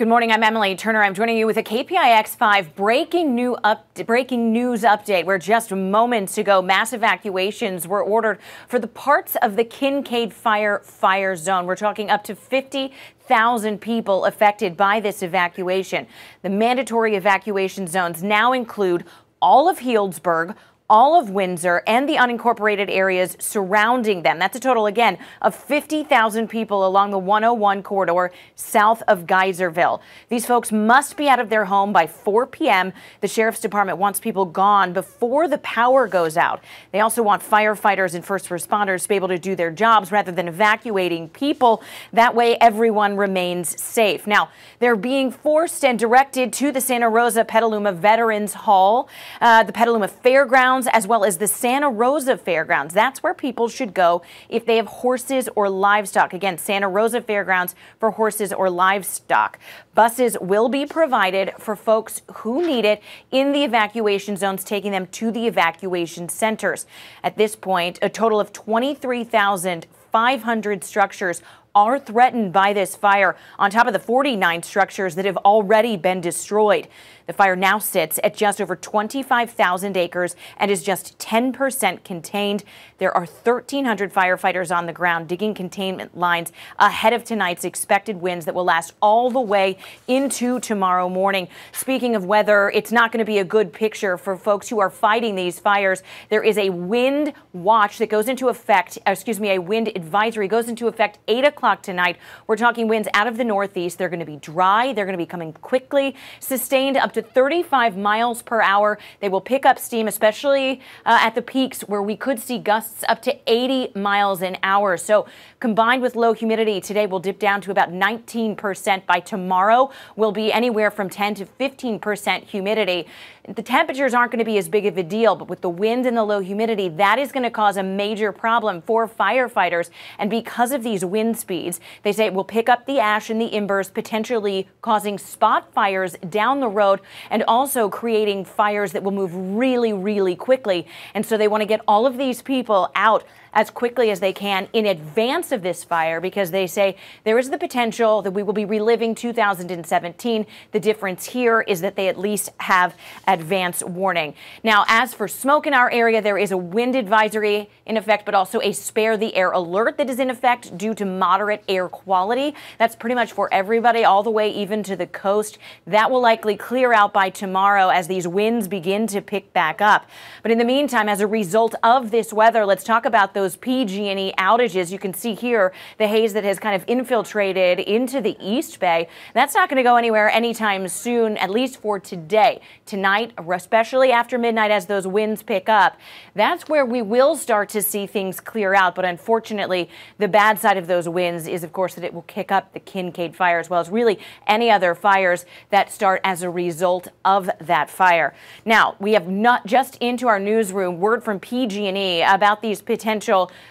Good morning, I'm Emily Turner. I'm joining you with a KPIX 5 breaking news update, where just moments ago, mass evacuations were ordered for the parts of the Kincaid fire zone. We're talking up to 50,000 people affected by this evacuation. The mandatory evacuation zones now include all of Healdsburg, all of Windsor, and the unincorporated areas surrounding them. That's a total, again, of 50,000 people along the 101 corridor south of Geyserville. These folks must be out of their home by 4 p.m. The Sheriff's Department wants people gone before the power goes out. They also want firefighters and first responders to be able to do their jobs rather than evacuating people. That way, everyone remains safe. Now, they're being forced and directed to the Santa Rosa Petaluma Veterans Hall, the Petaluma Fairgrounds, as well as the Santa Rosa Fairgrounds. That's where people should go if they have horses or livestock. Again, Santa Rosa Fairgrounds for horses or livestock. Buses will be provided for folks who need it in the evacuation zones, taking them to the evacuation centers. At this point, a total of 23,500 structures are threatened by this fire, on top of the 49 structures that have already been destroyed. The fire now sits at just over 25,000 acres and is just 10% contained. There are 1,300 firefighters on the ground digging containment lines ahead of tonight's expected winds that will last all the way into tomorrow morning. Speaking of weather, it's not going to be a good picture for folks who are fighting these fires. There is a wind watch that goes into effect, a wind advisory goes into effect 8 o'clock tonight. We're talking winds out of the northeast. They're going to be dry. They're going to be coming quickly, sustained up to 35 miles per hour. They will pick up steam, especially at the peaks where we could see gusts up to 80 miles an hour. So combined with low humidity, today will dip down to about 19%. By tomorrow, will be anywhere from 10 to 15% humidity. The temperatures aren't going to be as big of a deal, but with the wind and the low humidity, that is going to cause a major problem for firefighters. And because of these wind speeds, they say it will pick up the ash and the embers, potentially causing spot fires down the road and also creating fires that will move really, really quickly. And so they want to get all of these people out as quickly as they can in advance of this fire, because they say there is the potential that we will be reliving 2017. The difference here is that they at least have advance warning. Now, as for smoke in our area, there is a wind advisory in effect, but also a spare the air alert that is in effect due to moderate air quality. That's pretty much for everybody, all the way even to the coast. That will likely clear out by tomorrow as these winds begin to pick back up. But in the meantime, as a result of this weather, let's talk about those PG&E outages. You can see here the haze that has kind of infiltrated into the East Bay. That's not going to go anywhere anytime soon, at least for today. Tonight, especially after midnight as those winds pick up, that's where we will start to see things clear out. But unfortunately, the bad side of those winds is, of course, that it will kick up the Kincaid fire, as well as really any other fires that start as a result of that fire. Now, we have not just into our newsroom word from PG&E about these potential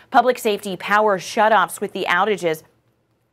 public safety power shutoffs with the outages.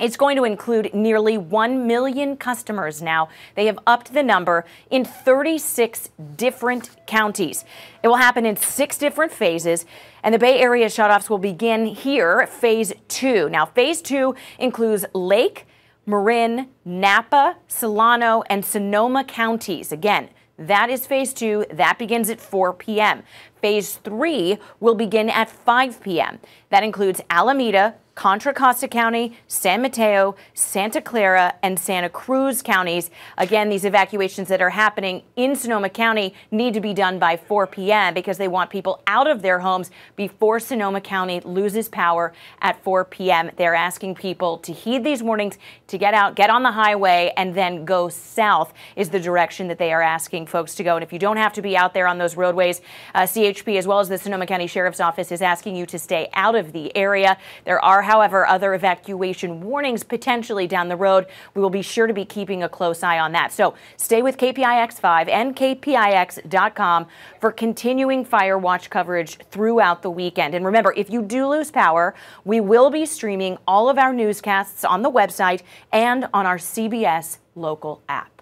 It's going to include nearly 1 million customers now. They have upped the number in 36 different counties. It will happen in 6 different phases, and the Bay Area shutoffs will begin here, phase 2. Now, phase 2 includes Lake, Marin, Napa, Solano, and Sonoma counties. Again, that is phase 2. That begins at 4 p.m. Phase 3 will begin at 5 p.m. That includes Alameda, Contra Costa County, San Mateo, Santa Clara, and Santa Cruz counties. Again, these evacuations that are happening in Sonoma County need to be done by 4 p.m. because they want people out of their homes before Sonoma County loses power at 4 p.m. They're asking people to heed these warnings, to get out, get on the highway, and then go south is the direction that they are asking folks to go. And if you don't have to be out there on those roadways, CHP as well as the Sonoma County Sheriff's Office is asking you to stay out of the area. There are, however, other evacuation warnings potentially down the road. We will be sure to be keeping a close eye on that. So stay with KPIX 5 and KPIX.com for continuing fire watch coverage throughout the weekend. And remember, if you do lose power, we will be streaming all of our newscasts on the website and on our CBS local app.